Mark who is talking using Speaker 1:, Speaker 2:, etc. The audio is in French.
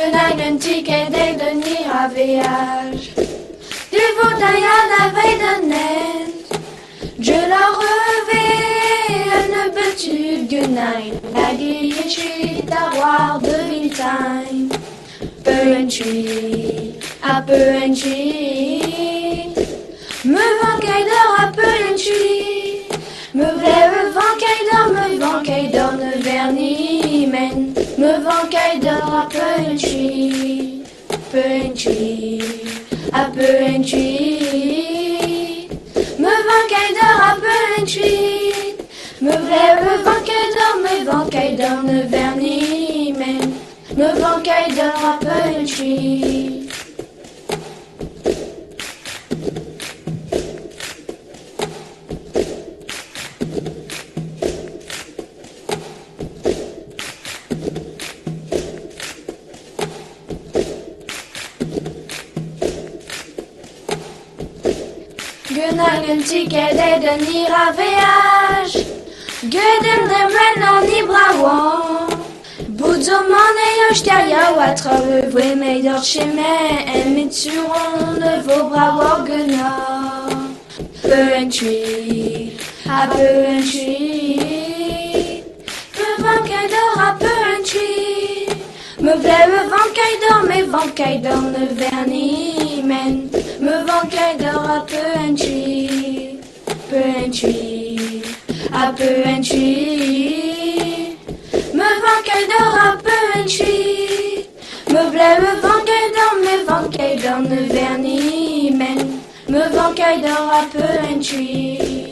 Speaker 1: Gunnagen ticket de nira veage. Du vaudaya la veille de net. Je la revais, une betude Gunnagen. La guilliche d'avoir de Viltime. Peu un tree, à peu un tree. Me vanquait d'or à peu un tree. Me vlève vanquait d'or, me vanquait d'or, ne vernis men. Me vanquait d'or à peu un tree. Peu un tree, à peu un tree. Me vanquait d'or à peu un tree. Me vlève vanquait d'or, me vanquait d'or, ne vernis men. Me vanquait d'or à peu un tree. Gunnagen ticket de nira veage. Gödem de maintenant ni brawa. Budzo mane yoshtaria watra le meilleur chez me. En mitsuron de vos brawa gunna. Peu un tree, à peu un tree. Me vanquait d'or à peu un tree. Me vlève vanquait d'or, mais vanquait d'or ne vernis men. Me vanquait d'or à peu un tree. Peu un tree, à peu un tree. Me vanquait d'or à peu un tree. Me vlève vanquait d'or, mais vanquait d'or ne vernis men. Me vanquait d'or à peu un tree.